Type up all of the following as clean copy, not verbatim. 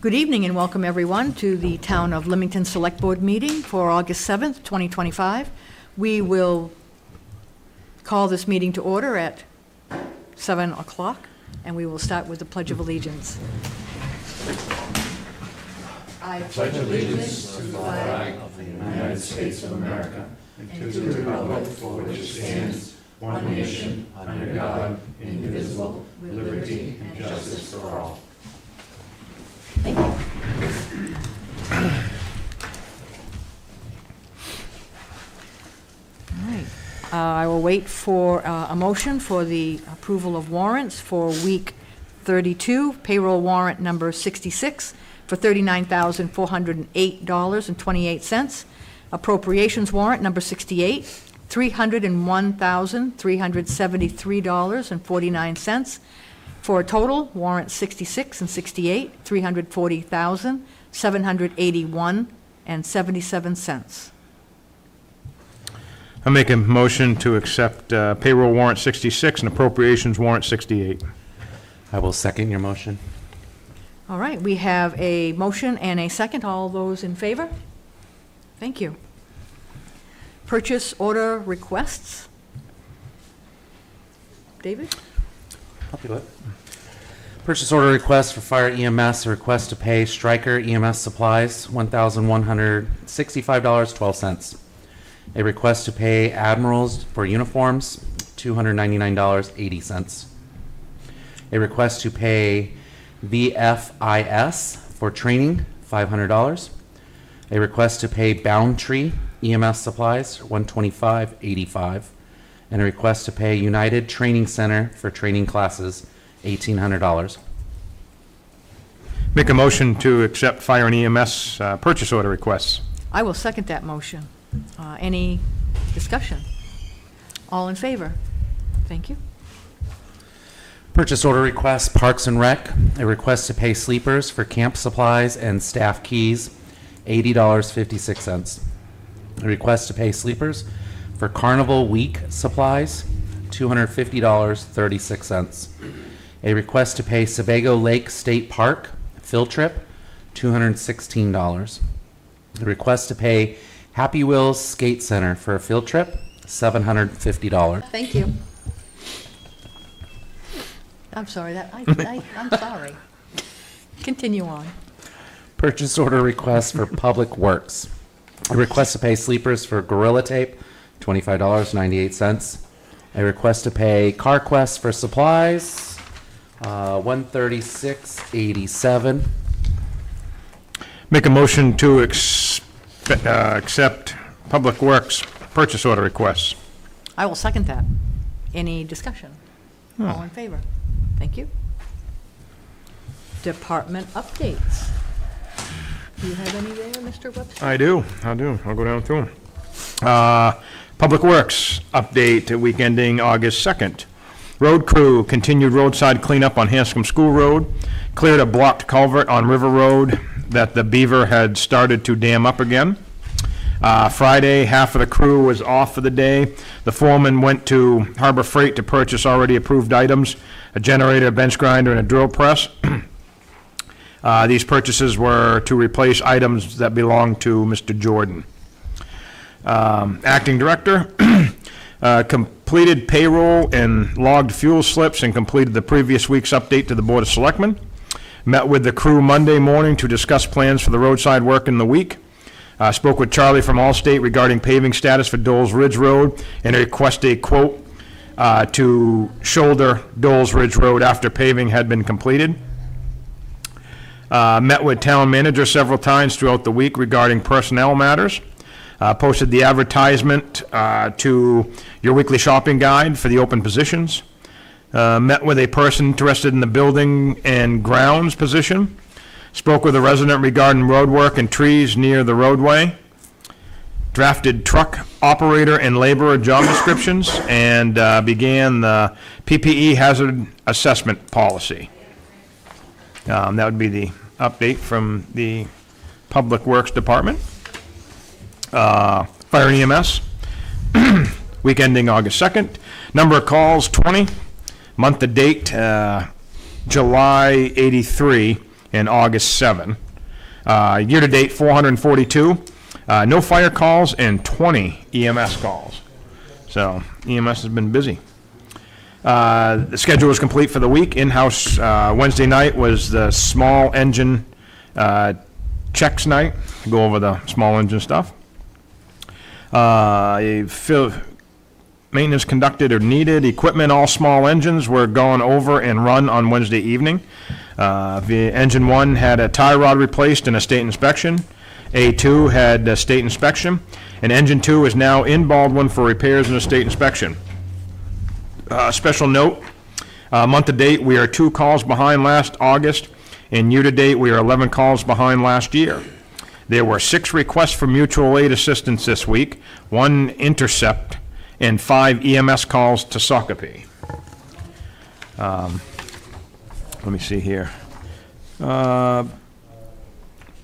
Good evening and welcome everyone to the Town of Limington Select Board meeting for August 7th, 2025. We will call this meeting to order at 7 o'clock and we will start with the Pledge of Allegiance. I pledge allegiance to the flag of the United States of America and to the republic for which it stands, one nation, under God, indivisible, with liberty and justice for all. Thank you. All right. I will wait for a motion for the approval of warrants for week 32, payroll warrant number 66 for $39,408.28. Appropriations warrant number 68, $301,373.49. For a total, warrants 66 and 68, $340,781.77. I make a motion to accept payroll warrant 66 and appropriations warrant 68. I will second your motion. All right, we have a motion and a second. All those in favor? Thank you. Purchase order requests. David? I'll do it. Purchase order request for fire EMS, a request to pay Stryker EMS supplies, $1,165.12. A request to pay Admirals for uniforms, $299.80. A request to pay VFIS for training, $500. A request to pay Boundtree EMS supplies, $125.85. And a request to pay United Training Center for training classes, $1,800. Make a motion to accept fire and EMS purchase order requests. I will second that motion. Any discussion? All in favor? Thank you. Purchase order request, Parks and Rec, a request to pay sleepers for camp supplies and staff keys, $80.56. A request to pay sleepers for Carnival Week supplies, $250.36. A request to pay Sebago Lake State Park field trip, $216. A request to pay Happy Wheels Skate Center for a field trip, $750. Thank you. I'm sorry, I'm sorry. Continue on. Purchase order request for Public Works. A request to pay sleepers for Gorilla Tape, $25.98. A request to pay CarQuest for supplies, $136.87. Make a motion to accept Public Works purchase order requests. I will second that. Any discussion? All in favor? Thank you. Department updates. Do you have any there, Mr. Webster? I do. I'll go down through them. Public Works update, week ending August 2nd. Road crew continued roadside cleanup on Hanscom School Road, cleared a blocked culvert on River Road that the beaver had started to dam up again. Friday, half of the crew was off for the day. The foreman went to Harbor Freight to purchase already approved items, a generator, a bench grinder, and a drill press. These purchases were to replace items that belonged to Mr. Jordan. Acting Director completed payroll and logged fuel slips and completed the previous week's update to the Board of Selectmen. Met with the crew Monday morning to discuss plans for the roadside work in the week. Spoke with Charlie from Allstate regarding paving status for Dole's Ridge Road and requested a quote to shoulder Dole's Ridge Road after paving had been completed. Met with town manager several times throughout the week regarding personnel matters. Posted the advertisement to your weekly shopping guide for the open positions. Met with a person interested in the building and grounds position. Spoke with a resident regarding road work and trees near the roadway. Drafted truck operator and laborer job descriptions and began the PPE hazard assessment policy. That would be the update from the Public Works Department. Fire and EMS, week ending August 2nd. Number of calls, 20. Month to date, July 83, and August 7. Year-to-date, 442. No fire calls and 20 EMS calls. So EMS has been busy. The schedule is complete for the week. In-house Wednesday night was the small engine checks night. Go over the small engine stuff. Maintenance conducted or needed. Equipment, all small engines were gone over and run on Wednesday evening. The engine 1 had a tie rod replaced and a state inspection. A2 had a state inspection. And engine 2 is now in Baldwin for repairs and a state inspection. Special note, month to date, we are 2 calls behind last August, and year to date, we are 11 calls behind last year. There were 6 requests for mutual aid assistance this week, 1 intercept, and 5 EMS calls to Shakopee. Let me see here. Parks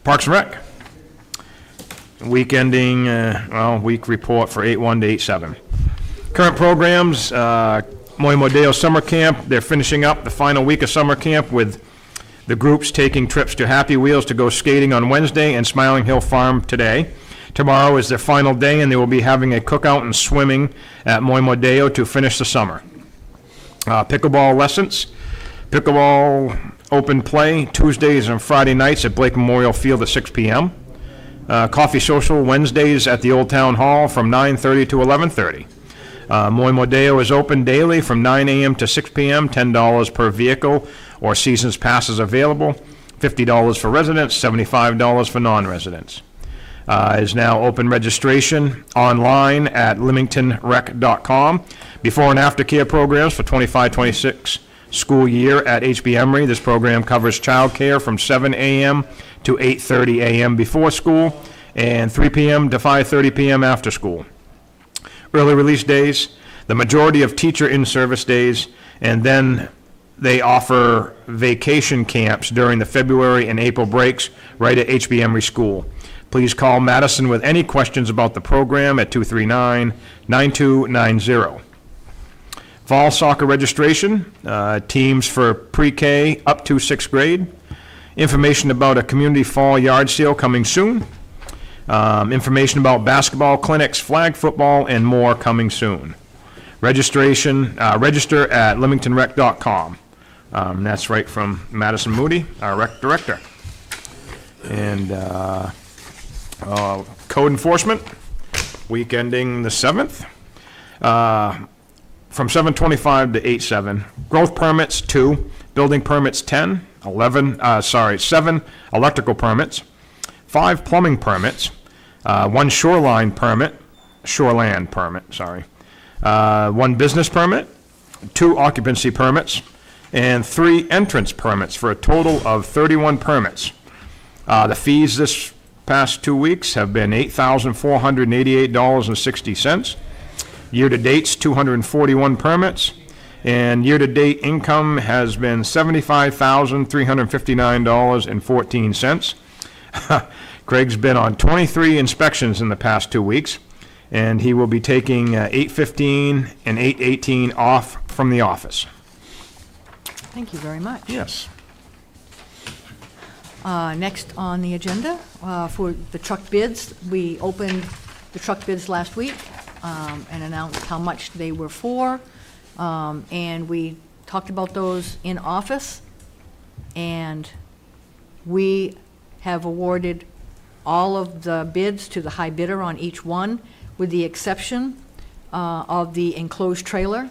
and Rec. Week ending, week report for 8/1 to 8/7. Current programs, Moy Summer Camp, they're finishing up the final week of summer camp with the groups taking trips to Happy Wheels to go skating on Wednesday and Smiling Hill Farm today. Tomorrow is their final day, and they will be having a cookout and swimming at Moy Modeo to finish the summer. Pickleball lessons. Pickleball open play Tuesdays and Friday nights at Blake Memorial Field at 6 p.m. Coffee social Wednesdays at the Old Town Hall from 9:30 to 11:30. Moy Modeo is open daily from 9 a.m. to 6 p.m., $10 per vehicle, or seasons passes available, $50 for residents, $75 for non-residents. Is now open registration online at limingtonrec.com. Before and after care programs for 25-26 school year at HB Emory. This program covers childcare from 7 a.m. to 8:30 a.m. before school and 3 p.m. to 5:30 p.m. after school. Early release days, the majority of teacher in-service days, and then they offer vacation camps during the February and April breaks right at HB Emory School. Please call Madison with any questions about the program at 239-9290. Fall soccer registration, teams for pre-K up to 6th grade. Information about a community fall yard sale coming soon. Information about basketball clinics, flag football, and more coming soon. Registration, register at limingtonrec.com. That's right from Madison Moody, our rec director. And code enforcement, week ending the 7th, from 7:25 to 8/7. Growth permits 2, building permits 10, 7 electrical permits, 5 plumbing permits, 1 shoreland permit, 1 business permit, 2 occupancy permits, and 3 entrance permits for a total of 31 permits. The fees this past 2 weeks have been $8,488.60. Year-to-date's 241 permits, and year-to-date income has been $75,359.14. Craig's been on 23 inspections in the past 2 weeks, and he will be taking 8/15 and 8/18 off from the office. Thank you very much. Yes. Next on the agenda, for the truck bids, we opened the truck bids last week and announced how much they were for, and we talked about those in office, and we have awarded all of the bids to the high bidder on each one, with the exception of the enclosed trailer,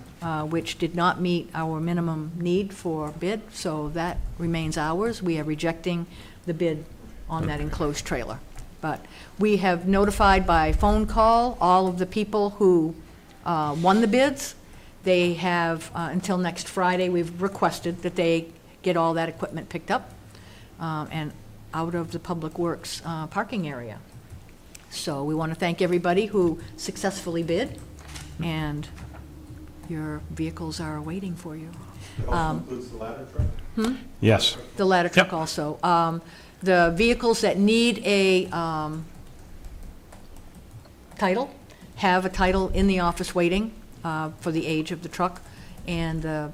which did not meet our minimum need for bid, so that remains ours. We are rejecting the bid on that enclosed trailer. But we have notified by phone call all of the people who won the bids. They have, until next Friday, we've requested that they get all that equipment picked up and out of the Public Works parking area. So we want to thank everybody who successfully bid, and your vehicles are waiting for you. It also includes the ladder truck? Yes. The ladder truck Yep. also. The vehicles that need a title have a title in the office waiting for the age of the truck, and the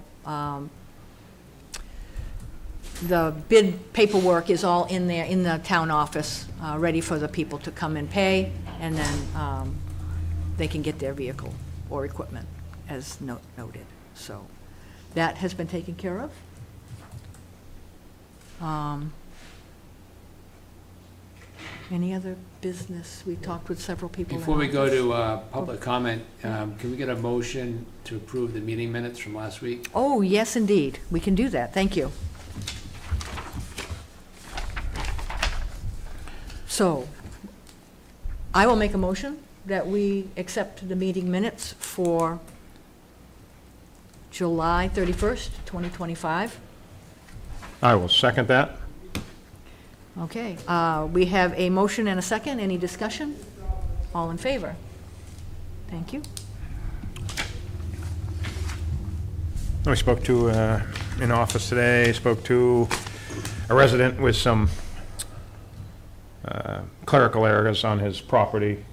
the bid paperwork is all in there, in the town office, ready for the people to come and pay, and then they can get their vehicle or equipment, as noted. So that has been taken care of. Any other business? We talked with several people. Before we go to public comment, can we get a motion to approve the meeting minutes from last week? Oh, yes, indeed. We can do that. Thank you. So, I will make a motion that we accept the meeting minutes for July 31st, 2025. I will second that. Okay, we have a motion and a second. Any discussion? All in favor? Thank you. We spoke to, in office today, spoke to a resident with some clerical errors on his property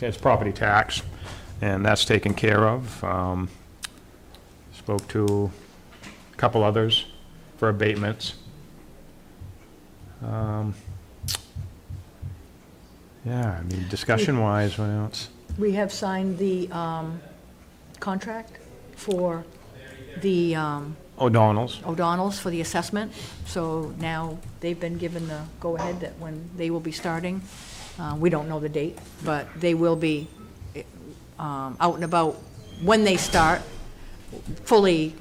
tax, and that's taken care of. Spoke to a couple others for abatements. Yeah, I mean, discussion-wise, what else? We have signed the contract for the O'Donnell's. for the assessment. So now they've been given the go-ahead that when they will be starting. We don't know the date, but they will be out and about when they start, fully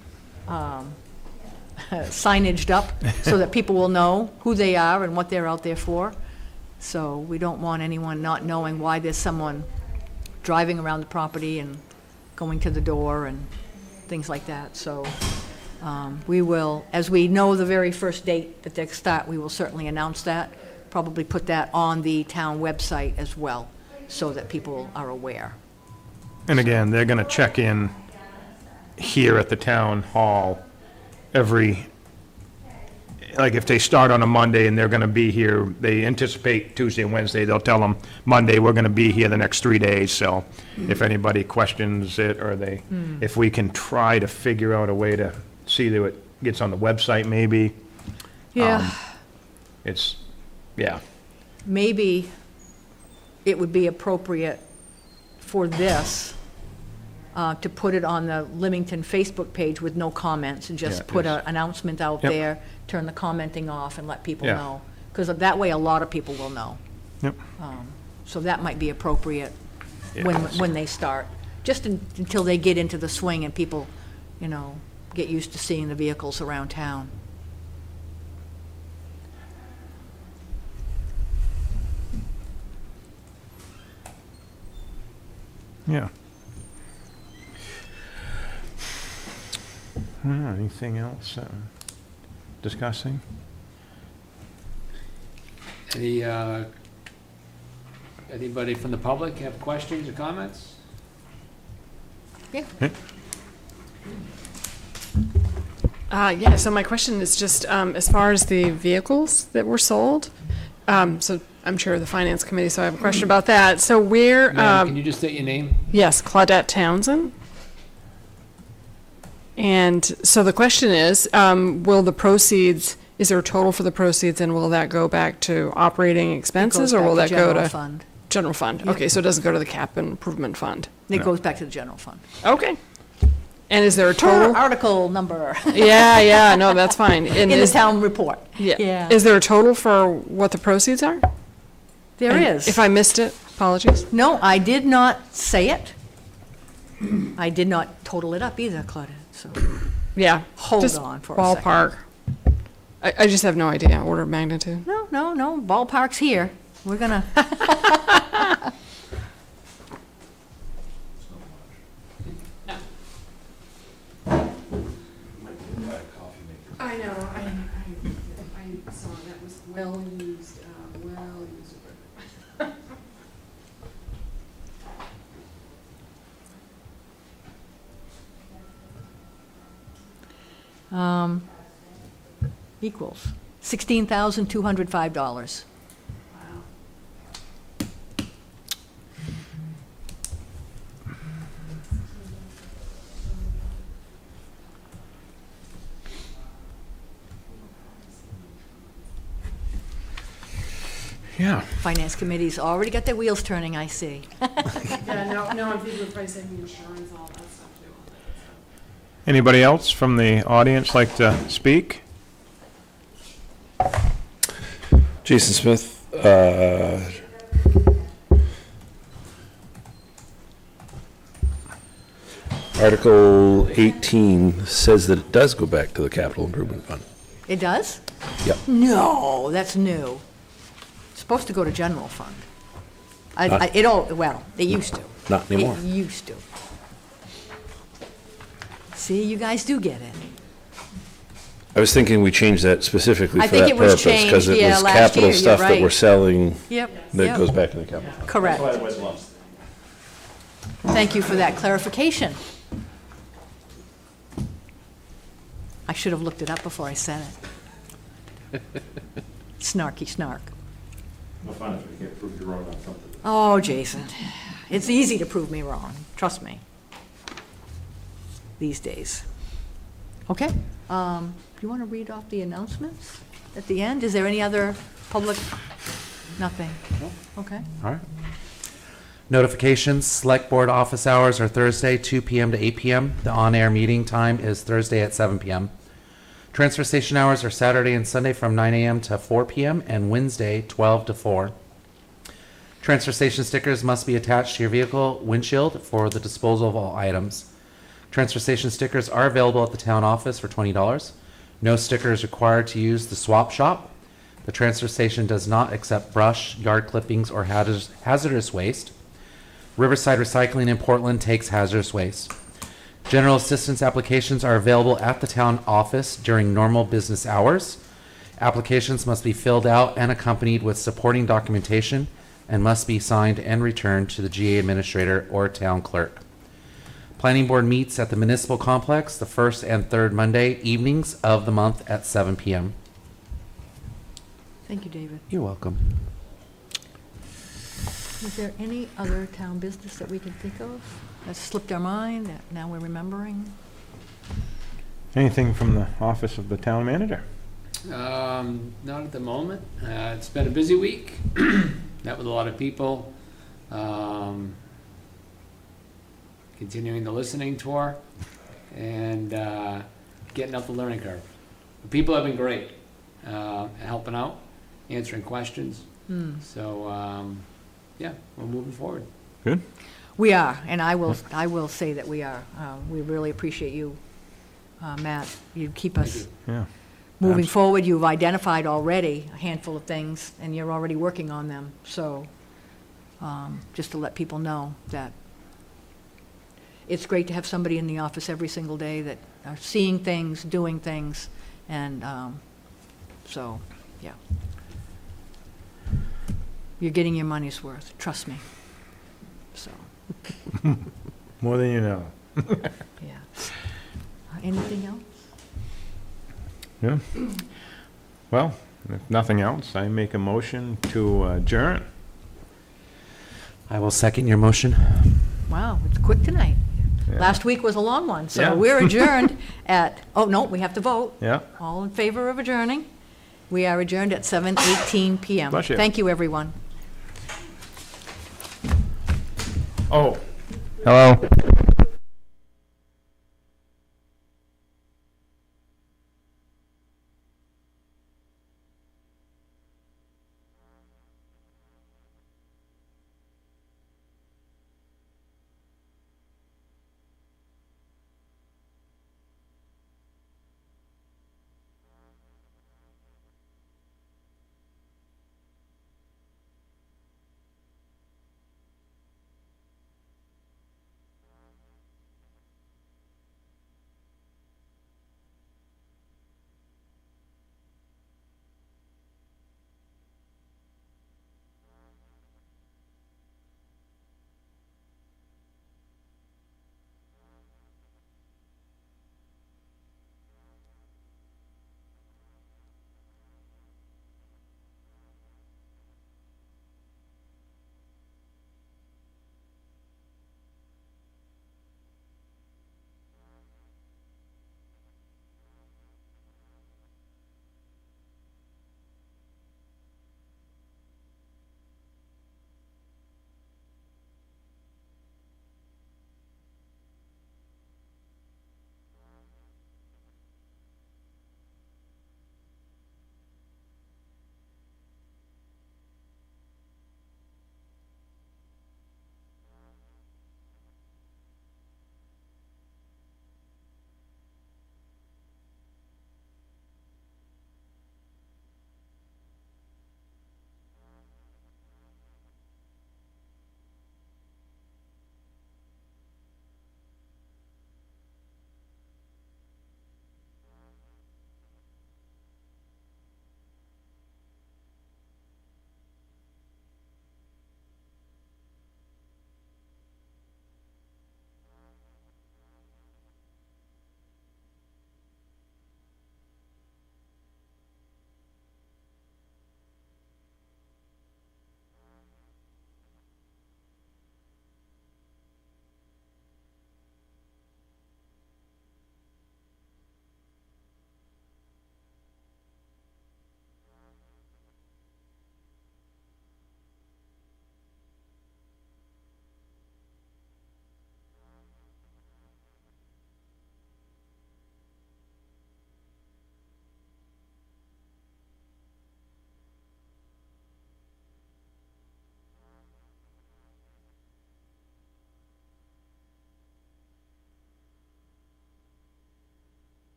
signaged up so that people will know who they are and what they're out there for. So we don't want anyone not knowing why there's someone driving around the property and going to the door and things like that. So we will, as we know the very first date that they start, we will certainly announce that, probably put that on the town website as well, so that people are aware. And again, they're going to check in here at the town hall like if they start on a Monday and they're going to be here, they anticipate Tuesday and Wednesday, they'll tell them, Monday, we're going to be here the next 3 days. So if anybody questions it, or if we can try to figure out a way to see that it gets on the website maybe. Yeah. Yeah. Maybe it would be appropriate for this to put it on the Limington Facebook page with no comments, and Yeah, just it put is. an announcement out Yep. there, turn the commenting off and let people Yeah. know. Because that way, a lot of people will know. Yep. So that might be appropriate Yeah. when they start, just until they get into the swing and people, get used to seeing the vehicles around town. Yeah. Anything else discussing? Anybody from the public have questions or comments? Yeah. Yeah, so my question is just, as far as the vehicles that were sold, so I'm chair of the finance committee, so I have a question about that. So where, Ma'am, can you just state your name? yes, Claudette Townsend. And so the question is, will the proceeds, is there a total for the proceeds, and will that go back to operating expenses, or will that go General to fund. general fund? Yep. Okay, so it doesn't go to the cap improvement fund. It goes back to the general fund. Okay. And is there a Per total? article number Yeah, no, that's fine. And in the is, town report. yeah. Is there a total for what the proceeds are? There And is. If I missed it, apologies. No, I did not say it. I did not total it up either, Claudette, so Yeah. hold just on for a second. ballpark. I just have no idea, order of magnitude. No, ballpark's here. We're gonna, I know, I saw that was well used. equals $16,205. Yeah. Finance Committee's already got their wheels turning, I see. Yeah, no, I'm thinking of pricing, insurance, all that stuff too. Anybody else from the audience like to speak? Jason Smith, Article 18 says that it does go back to the capital improvement fund. It does? Yep. No, that's new. It's supposed to go to general fund. It used to. Not anymore. It used to. See, you guys do get it. I was thinking we changed that specifically I for think that it was purpose, because changed, it yeah, was last capital year, you're stuff that right. we're selling Yep. that yep. goes back in the capital fund. Correct. Thank you for that clarification. I should have looked it up before I said it. Snarky snark. No fun if we can't prove you wrong on something. Oh, Jason, it's easy to prove me wrong, trust me, these days. Okay, you want to read off the announcements at the end? Is there any other public? Nothing? Okay. All right. Notifications, Select Board office hours are Thursday, 2 p.m. to 8 p.m. The on-air meeting time is Thursday at 7 p.m. Transfer station hours are Saturday and Sunday from 9 a.m. to 4 p.m. and Wednesday, 12 to 4. Transfer station stickers must be attached to your vehicle windshield for the disposal of all items. Transfer station stickers are available at the town office for $20. No sticker is required to use the swap shop. The transfer station does not accept brush, yard clippings, or hazardous waste. Riverside Recycling in Portland takes hazardous waste. General assistance applications are available at the town office during normal business hours. Applications must be filled out and accompanied with supporting documentation and must be signed and returned to the GA administrator or town clerk. Planning board meets at the municipal complex the first and third Monday evenings of the month at 7 p.m. Thank you, David. You're welcome. Is there any other town business that we can think of that slipped our mind, that now we're remembering? Anything from the office of the town manager? Not at the moment. It's been a busy week. Met with a lot of people. Continuing the listening tour and getting up the learning curve. The people have been great, helping out, answering questions. So, yeah, we're moving forward. Good. We are, and I will say that we are. We really appreciate you, Matt. You keep us Thank Yeah. moving Abs- forward. You've identified already a handful of things, and you're already working on them. So, just to let people know that it's great to have somebody in the office every single day that are seeing things, doing things, and so, yeah. You're getting your money's worth, trust me. So, More than you know. yeah. Anything else? Yeah. Well, if nothing else, I make a motion to adjourn. I will second your motion. Wow, it's quick tonight. Yeah. Last week was a long one, so Yeah. we're adjourned at, oh, no, we have to vote. Yeah. All in favor of adjourning? We are adjourned at 7:18 PM. Bless you. Thank you, everyone. Oh. Hello.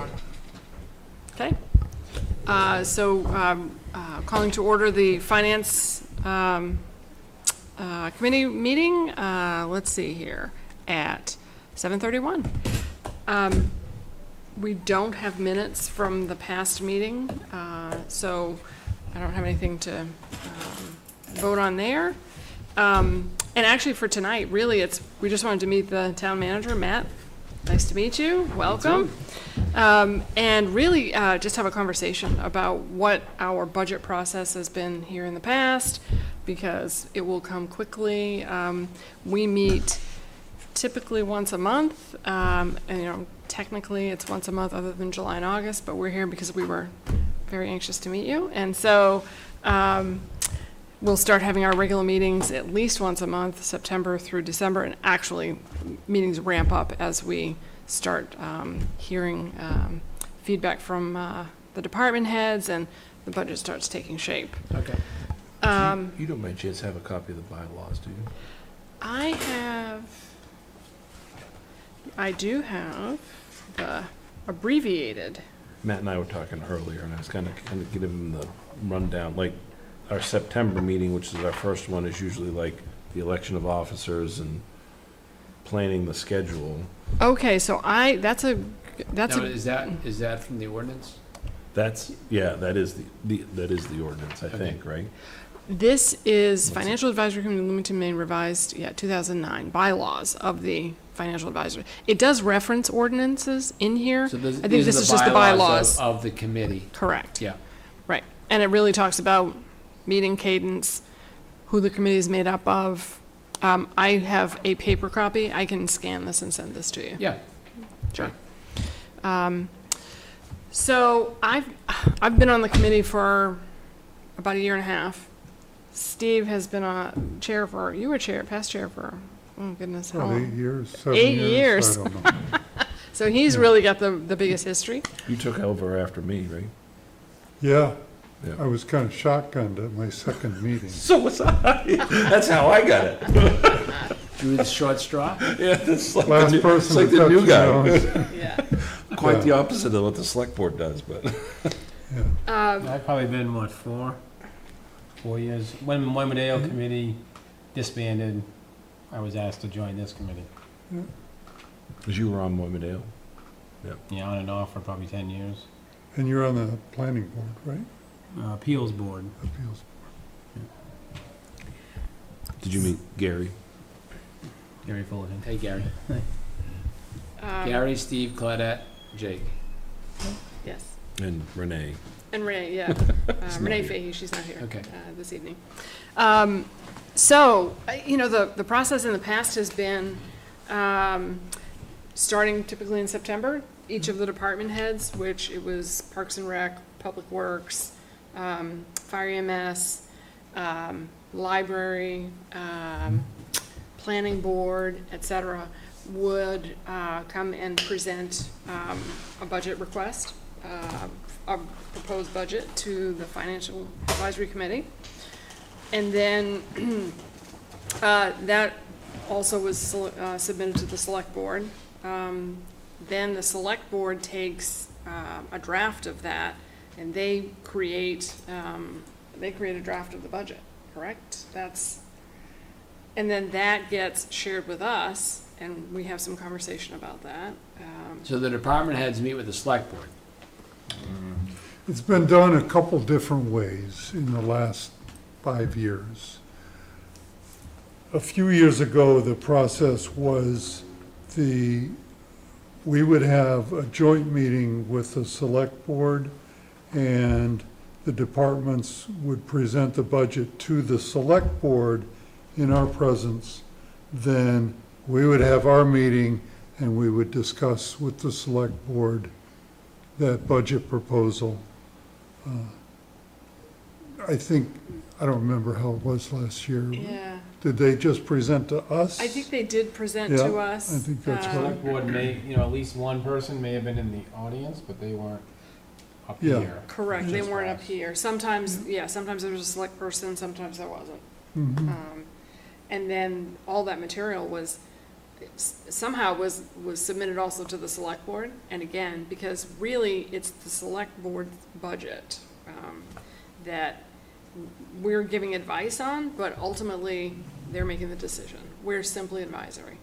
on. Okay. Calling to order the Finance Committee meeting, let's see here, at 7:31. We don't have minutes from the past meeting, so I don't have anything to vote on there. And actually for tonight, really, we just wanted to meet the town manager, Matt. Nice to meet you. Welcome. And really just have a conversation about what our budget process has been here in the past, because it will come quickly. We meet typically once a month, and technically it's once a month other than July and August, but we're here because we were very anxious to meet you. And so we'll start having our regular meetings at least once a month, September through December, and actually meetings ramp up as we start hearing feedback from the department heads and the budget starts taking shape. Okay. You don't by chance have a copy of the bylaws, do you? I do have the abbreviated. Matt and I were talking earlier, and I was kind of giving him the rundown. Like, our September meeting, which is our first one, is usually like the election of officers and planning the schedule. Okay, so that's a Is that from the ordinance? That is the ordinance, I think, right? This is Financial Advisory Committee, Limington, Maine, revised, 2009, bylaws of the Financial Advisory. It does reference ordinances in here. So I think this is just the bylaws. Of the committee. Correct. Yeah. Right. And it really talks about meeting cadence, who the committee is made up of. I have a paper copy. I can scan this and send this to you. Yeah. Sure. So I've been on the committee for about a year and a half. Steve has been past chair for, oh goodness, how About long? 8 years, 7 8 years. years. I don't know. So he's really got the biggest history. You took over after me, right? Yeah, Yeah. I was kind of shotgunned at my second meeting. So was I. That's how I got it. You were the short straw? Yeah, it's like Last person like to the touch new the guy. nose. Yeah. Quite Yeah. the opposite of what the select board does, but. Yeah. I've probably been, 4 years. When Moimedale Committee disbanded, I was asked to join this committee. Because you were on Moimedale. Yeah, on and off for probably 10 years. And you're on the planning board, right? Appeals Board. Appeals. Did you meet Gary? Gary Fullerton. Hey, Gary. Um, Gary, Steve, Claudette, Jake. Yes. And Renee. And Renee, yeah. Renee Fahey, she's not here Okay. this evening. The process in the past has been starting typically in September. Each of the department heads, which it was Parks and Rec, Public Works, Fire EMS, Library, Planning Board, et cetera, would come and present a budget request, a proposed budget to the Financial Advisory Committee. And then that also was submitted to the Select Board. Then the Select Board takes a draft of that, and they create a draft of the budget, correct? And then that gets shared with us, and we have some conversation about that. So the department heads meet with the select board. It's been done a couple different ways in the last 5 years. A few years ago, the process was we would have a joint meeting with the select board, and the departments would present the budget to the select board in our presence. Then we would have our meeting, and we would discuss with the select board that budget proposal. I don't remember how it was last year. Yeah, Did they just present to us? I think they did present Yeah, to us. I think that's right. Select Board may, at least one person may have been in the audience, but they weren't up Yeah. here. Correct, they Just weren't for up us. here. Sometimes there was a select person, sometimes there wasn't. Mhm. And then all that material was, somehow was submitted also to the select board. And again, because really, it's the select board's budget that we're giving advice on, but ultimately, they're making the decision. We're simply advisory.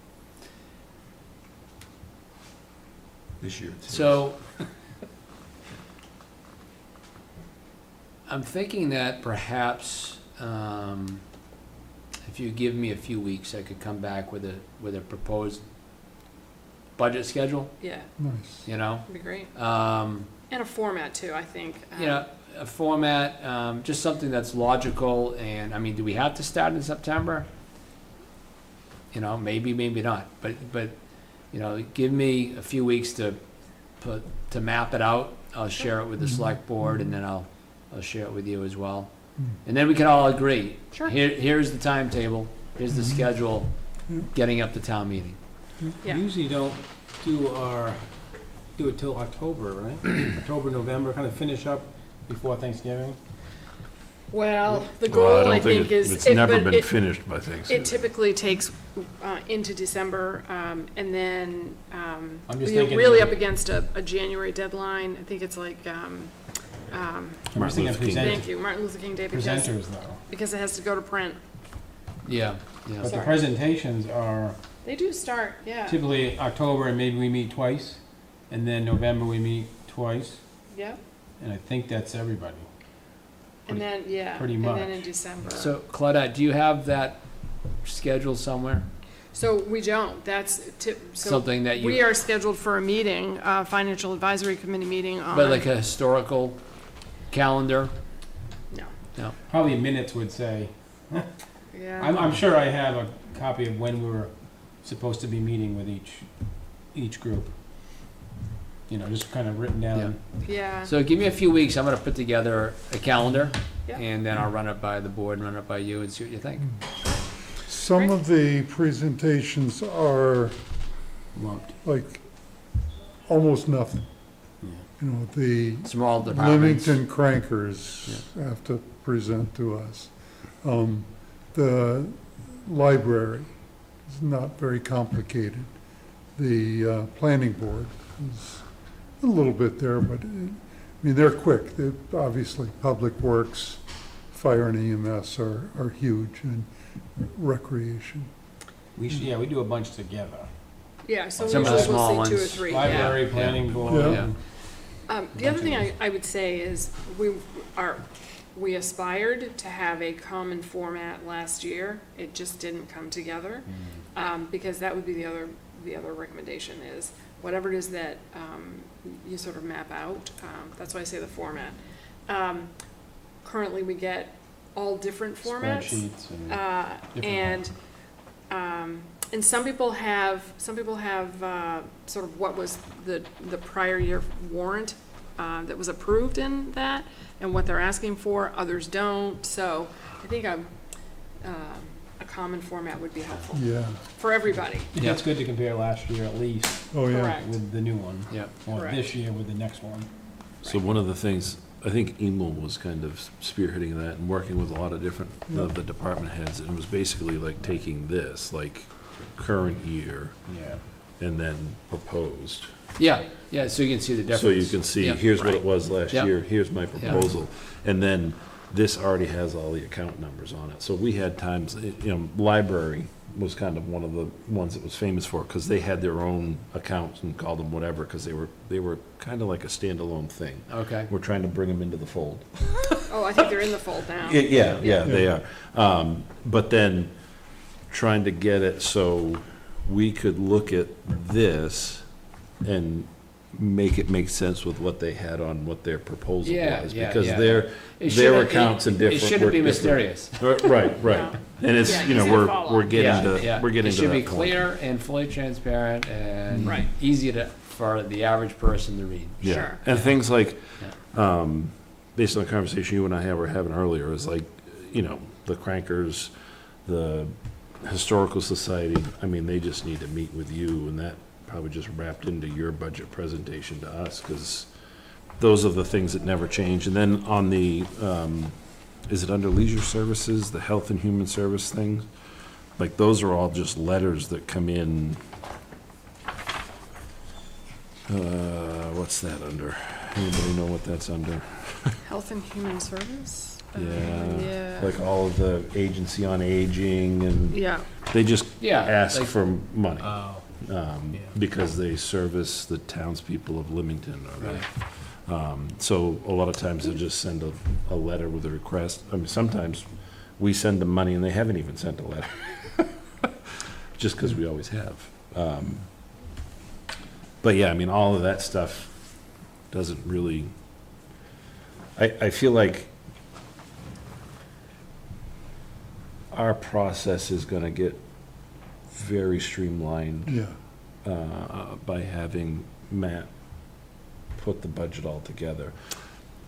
This year. So, I'm thinking that perhaps, if you give me a few weeks, I could come back with a proposed budget schedule, Yeah, Nice. you know? it'd be great. Um, And a format too, I think. you know, a format, just something that's logical, and, I mean, do we have to start in September? You know, maybe, maybe not, but, you know, give me a few weeks to map it out. I'll share it with the select board, and then I'll share it with you as well. And then we can all agree. Sure. Here's the timetable, here's the schedule, getting up to town meeting. Yeah. We usually don't do it till October, right? October, November, kind of finish up before Thanksgiving. Well, the Well, goal, I think, is. It's never but been finished by It Thanksgiving. typically takes into December, and then I'm just we're thinking really of- up against a January deadline. I think it's like, I'm just Martin thinking Luther King. thank you, Martin Luther King Day, presenters though. because it has to go to print. Yeah, yeah. But the Sorry. presentations are They do start, yeah. typically October, and maybe we meet twice, and then November we meet twice, Yep, and I think that's everybody. and then, yeah, pretty and then much. in December. So, Claudette, do you have that schedule somewhere? So we don't, that's, so Something that we you, are scheduled for a meeting, Financial Advisory Committee meeting on. but like a historical calendar? No, Probably minutes would say. yeah. I'm sure I have a copy of when we were supposed to be meeting with each group. You know, just kind of written down. Yeah, So give me a few weeks, I'm gonna put together a calendar, Yeah. and then I'll run it by the board, and run it by you, and see what you think. Some of the presentations are Lumped. like almost nothing. Yeah. You know, the Small departments. Limington crankers have to present to us. The library is not very complicated. The planning board is a little bit there, but, I mean, they're quick. They're obviously, Public Works, Fire and EMS are huge, and recreation. We do a bunch together. yeah, so Some of the usually small we'll see 2 or ones. 3, yeah. Library, planning board. Yeah. The other thing I would say is, we aspired to have a common format last year. It just didn't come together, because that would be the other recommendation is, whatever it is that you sort of map out, that's why I say the format. Currently, we get all different formats. Spreadsheets and different And some people have sort of what was the prior year warrant that was approved in that, and what they're asking for, others don't. So I think a common format would be helpful Yeah, for everybody. Yeah, it's good to compare last year at least oh, yeah. Correct. with the new one. Yeah. Or Correct. this year with the next one. So one of the things, I think Emil was kind of spearheading that and working with a lot of different, of the department heads, and it was basically like taking this, like current year, Yeah. and then proposed. Yeah, so you can see the difference. So you can see, Yeah. here's what it was last Yeah. year, here's my proposal. And then this already has all the account numbers on it. So we had times, library was kind of one of the ones that was famous for, because they had their own accounts and called them whatever, because they were kind of like a standalone thing. Okay. We're trying to bring them into the fold. Oh, I think they're in the fold now. Yeah, they are. But then trying to get it so we could look at this and make it make sense with what they had on what their proposal Yeah, was. yeah, Because yeah. their It their shouldn't- accounts and different. It shouldn't be work different. mysterious. Right. No. And it's, Yeah, easy to we're follow. getting to, we're getting It to should be that point. clear and fully transparent and Right. easy for the average person to read. Yeah. Sure. And things like, based on the conversation you and I were having earlier, is like, the crankers, the historical society, I mean, they just need to meet with you, and that probably just wrapped into your budget presentation to us, because those are the things that never change. And then on the, is it under leisure services, the health and human service thing? like, those are all just letters that come in. What's that under? Anybody know what that's under? Health and Human Service? Yeah, like all of the Agency on Aging, and Yeah, they just Yeah, ask like- for money, Oh, yeah. because they service the townspeople of Limington, or Right. so a lot of times they'll just send a letter with a request. I mean, sometimes we send them money and they haven't even sent a letter, just because we always have. But yeah, I mean, all of that stuff doesn't really, I feel like our process is gonna get very streamlined Yeah, by having Matt put the budget all together.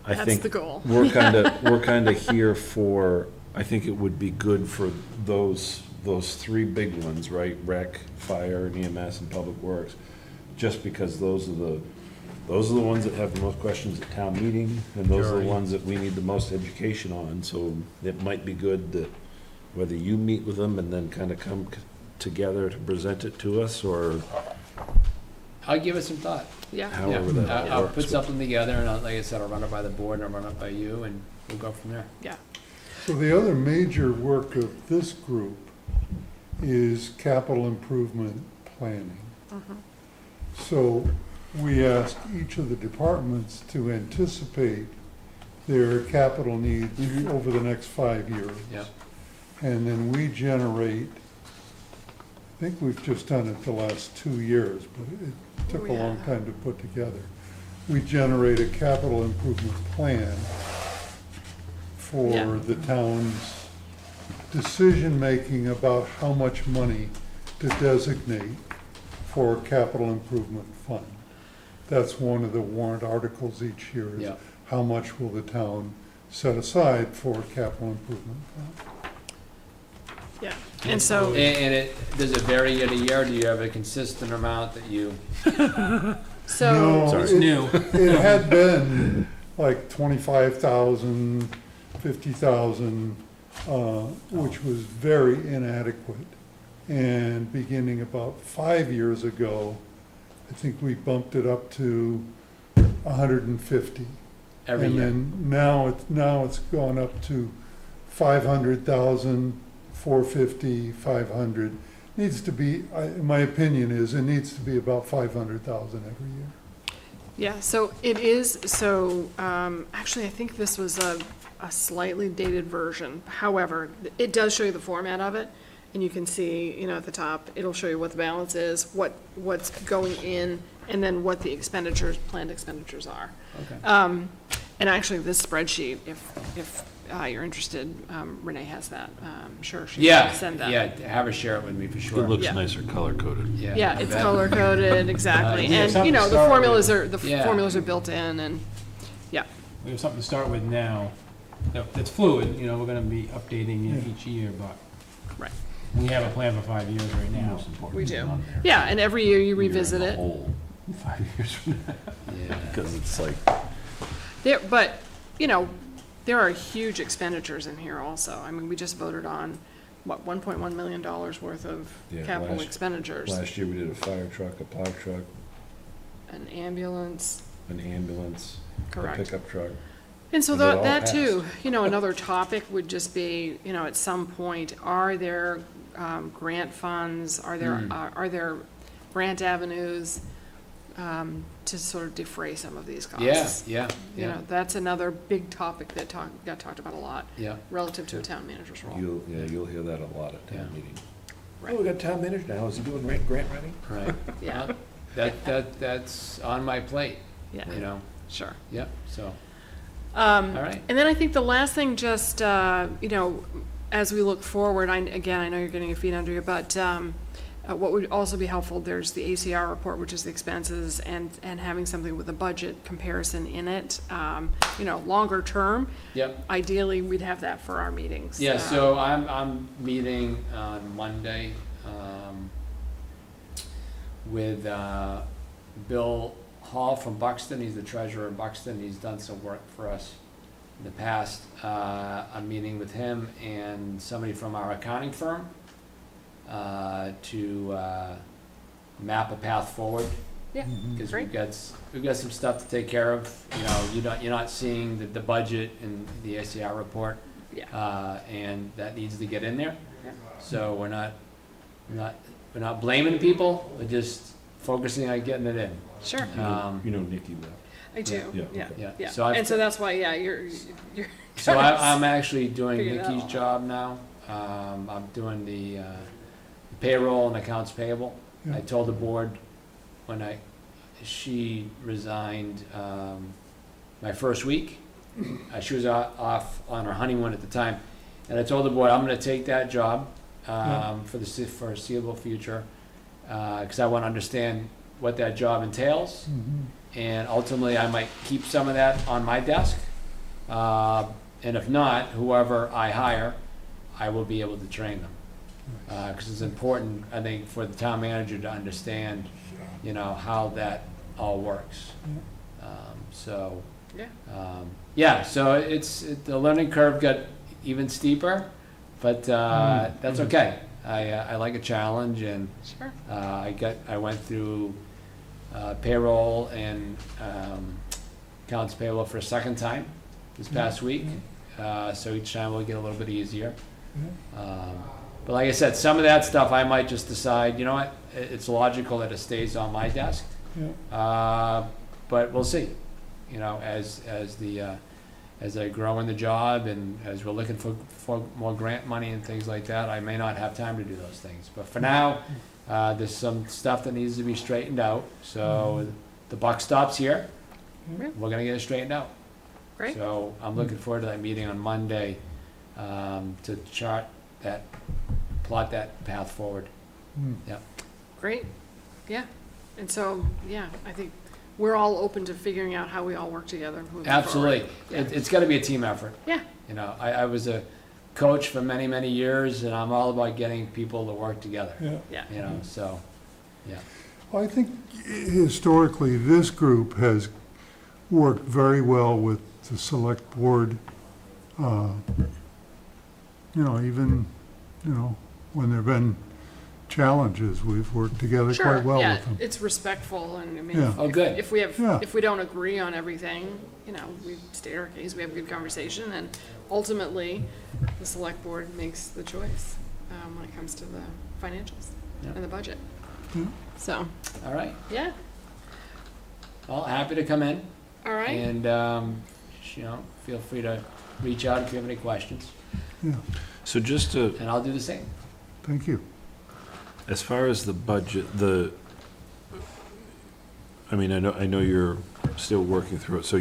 I that's think the goal. we're kind of here for, I think it would be good for those three big ones, right? Rec, fire, and EMS, and Public Works, just because those are the ones that have the most questions at town meeting, and those are the Sure. ones that we need the most education on, so it might be good that whether you meet with them and then kind of come together to present it to us, or I'll give it some thought. Yeah, however Yeah, that I'll works. put something together, and like I said, I'll run it by the board, and I'll run it by you, and we'll go from there. yeah. so the other major work of this group is capital improvement planning. So we ask each of the departments to anticipate their capital needs over the next 5 years. Yep. And then we generate, I think we've just done it the last 2 years, but it took a long time to put together. We generate a capital improvement plan for Yeah. the town's decision-making about how much money to designate for a capital improvement fund. That's one of the warrant articles each year, is Yeah. how much will the town set aside for a capital improvement fund? Yeah, and so, And does it vary year to year? Do you have a consistent amount that you? so, No, It's new. It had been like 25,000, 50,000, which was very inadequate. And beginning about 5 years ago, I think we bumped it up to 150. Every And year. then now it's gone up to 500,000, 450, 500. Needs to be, my opinion is, it needs to be about 500,000 every year. yeah, so it is, so, actually, I think this was a slightly dated version. However, it does show you the format of it, and you can see, you know, at the top, it'll show you what the balance is, what's going in, and then what the expenditures, planned expenditures are. Okay. And actually, this spreadsheet, if you're interested, Renee has that. Sure, she Yeah, can send that. yeah, have her share it with me for sure. It looks Yeah. nicer color-coded. Yeah, it's that- color coded, exactly. We have And, you something know, to the start formulas with. are, Yeah. formulas are built in, and, yeah, We have something to start with now. It's fluid, you know, we're gonna be updating it each year, but right, we have a plan for 5 years right now. we do. Yeah, and every year you revisit it. 5 years from now, Yeah. because it's like, There, but, you know, there are huge expenditures in here also. I mean, we just voted on, what, $1.1 million worth of Yeah, capital last- expenditures. last year we did a fire truck, a plow truck, An ambulance, an ambulance, a correct. pickup truck. And so And they all that too, passed. you know, another topic would just be, you know, at some point, are there grant funds? Are there grant avenues to sort of defray some of these Yeah, costs? yeah, You yeah, know, that's another big topic that got talked about a lot yeah. relative to a town manager's role. You'll hear that a lot at Yeah. town meeting. Right. Oh, we got town manager now, is he doing grant writing? Right. Yeah, That's on my plate, yeah, you know, sure. yep, so, all right. And then I think the last thing, just, you know, as we look forward, again, I know you're getting your feet under you, but what would also be helpful, there's the ACR report, which is the expenses, and having something with a budget comparison in it, you know, longer term. Yep. Ideally, we'd have that for our meetings. Yeah, so I'm meeting on Monday, with, Bill Hall from Buxton. He's the treasurer of Buxton. He's done some work for us in the past. I'm meeting with him and somebody from our accounting firm. to map a path forward. Yeah, Because great. we've got some stuff to take care of. You know, you're not seeing the budget in the ACR report, Yeah, and that needs to get in there. Yeah. So we're not blaming people, we're just focusing on getting it in. sure, Um, You know Nikki well. I do, Yeah, yeah, okay. Yeah, yeah. so I've- And so that's why, yeah, you're. So I'm actually doing Figure it Nikki's out. job now. I'm doing the payroll and accounts payable. Yeah. I told the board when she resigned my first week. She was off on her honeymoon at the time. And I told the board, I'm gonna take that job for the foreseeable future, because I want to understand what that job entails. And ultimately, I might keep some of that on my desk. And if not, whoever I hire, I will be able to train them. Because it's important, I think, for the town manager to understand, you know, how that all works. So, Yeah, so the learning curve got even steeper, but that's okay. I like a challenge, and sure, I went through payroll and accounts payable for a second time this past week. So each time will get a little bit easier. But like I said, some of that stuff I might just decide, you know what, it's logical that it stays on my desk. But we'll see, you know, as I grow in the job and as we're looking for more grant money and things like that, I may not have time to do those things. But for now, there's some stuff that needs to be straightened out. So the buck stops here. Yeah. We're gonna get it straightened out. great, So I'm looking forward to that meeting on Monday, to plot that path forward. great, yeah. And so, yeah, I think we're all open to figuring out how we all work together and moving forward. Absolutely. Yeah. It's gotta be a team effort. Yeah. You know, I was a coach for many, many years, and I'm all about getting people to work together, Yeah, you know, so, I think historically, this group has worked very well with the select board. You know, even, you know, when there've been challenges, we've worked together sure, quite well yeah, with them. it's respectful, and I mean, Yeah. Oh, good. if we have, Yeah. if we don't agree on everything, you know, we state our case, we have a good conversation, and ultimately, the select board makes the choice, when it comes to the financials Yeah. and the budget. Yeah. So, all right. yeah, Well, happy to come in, all right, and, you know, feel free to reach out if you have any questions, So just to, and I'll do the same. Thank you. as far as the budget, I mean, I know you're still working through it, so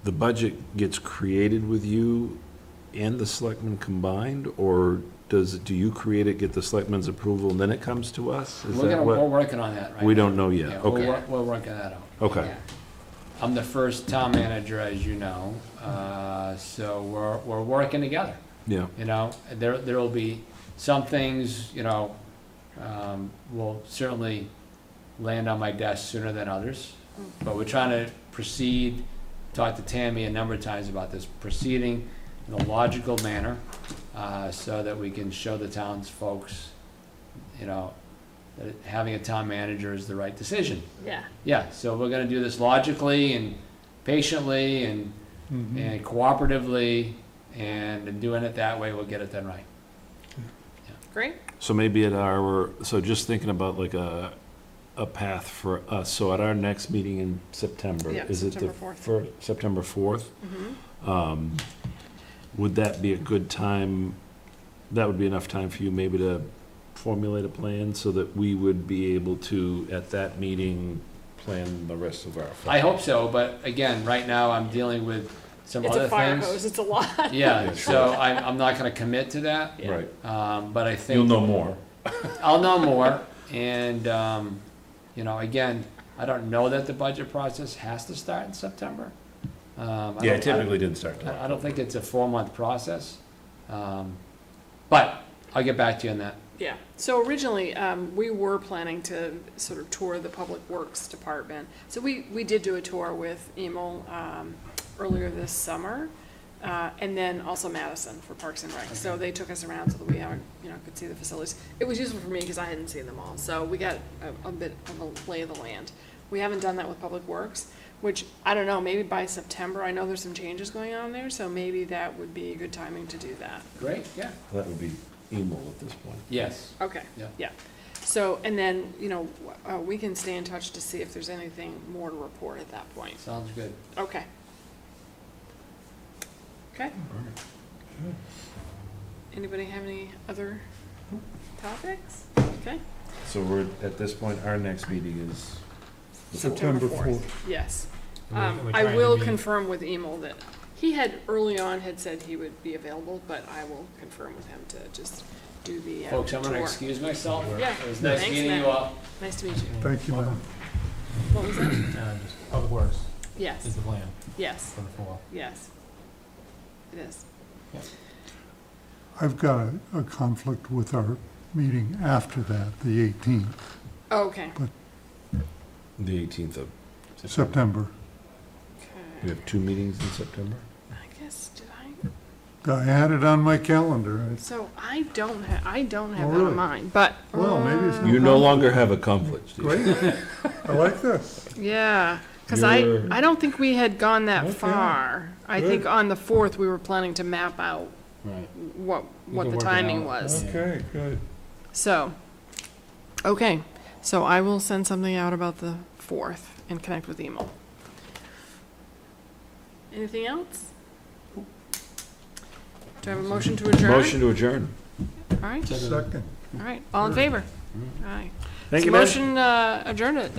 the budget gets created with you and the selectmen combined, or do you create it, get the selectmen's approval, and then it comes to us? Is that We're what? working on that right now. We don't know yet, Yeah, okay, we're working that out. okay. yeah, I'm the first town manager, as you know, so we're working together, Yeah, you know? There'll be some things, you know, will certainly land on my desk sooner than others, but we're trying to proceed, talked to Tammy a number of times about this, proceeding in a logical manner, so that we can show the town's folks, you know, that having a town manager is the right decision. yeah, Yeah, so we're gonna do this logically and patiently and cooperatively, and in doing it that way, we'll get it done right. great, so maybe so just thinking about like a path for us, so at our next meeting in September, Yeah, is it the September 4th. September 4th? mhm, Would that be a good time, that would be enough time for you maybe to formulate a plan so that we would be able to, at that meeting, plan the rest of our. I hope so, but again, right now, I'm dealing with some it's other a fire things. hose, it's a lot. Yeah, Yeah, so I'm not gonna commit to that, Yeah. Right, but I think. you'll know more. I'll know more, and, you know, again, I don't know that the budget process has to start in September. Yeah, it typically didn't start till. I don't think it's a 4-month process, but I'll get back to you on that. Yeah, so originally, we were planning to sort of tour the Public Works Department. So we did do a tour with Emil, earlier this summer. And then also Madison for Parks and Rec. So they took us around so that we could see the facilities. It was useful for me because I hadn't seen them all. So we got a bit of a lay of the land. We haven't done that with Public Works, which, I don't know, maybe by September, I know there's some changes going on there, so maybe that would be good timing to do that. Great, yeah. That would be emo at this point. Yes. Okay, Yeah. yeah. So, and then, we can stay in touch to see if there's anything more to report at that point. Sounds good. Okay. Okay. Anybody have any other topics? Okay, So we're, at this point, our next meeting is. September 4th. yes. And we're I trying to will be- confirm with Emil that he had early on had said he would be available, but I will confirm with him to just do the Folks, I'm gonna tour. excuse myself. Yeah. It was nice Thanks, meeting Matt. you all. Nice to meet you. Thank you, ma'am. What was that? Just Public Works Yes, is the plan yes, for the fall. yes. It is. I've got a conflict with our meeting after that, the 18th, Okay. The 18th of, September. we Okay. have 2 meetings in September? I guess, did I had it on my calendar. So I don't have Oh, that really? on mine, but. Well, maybe it's You no longer have a conflict, Steve. Great. I like this. Yeah, because You're- I don't think we had gone that Okay. far. I Good. think on the 4th, we were planning to map out Right. what We the can work it timing out. was. Yeah. Okay, good. So, okay, so I will send something out about the 4th and connect with Emil. Anything else? Do I have a motion to adjourn? Motion to adjourn. All right, Second. all right, all in favor? All right. Thank So you, man. Motion adjourned at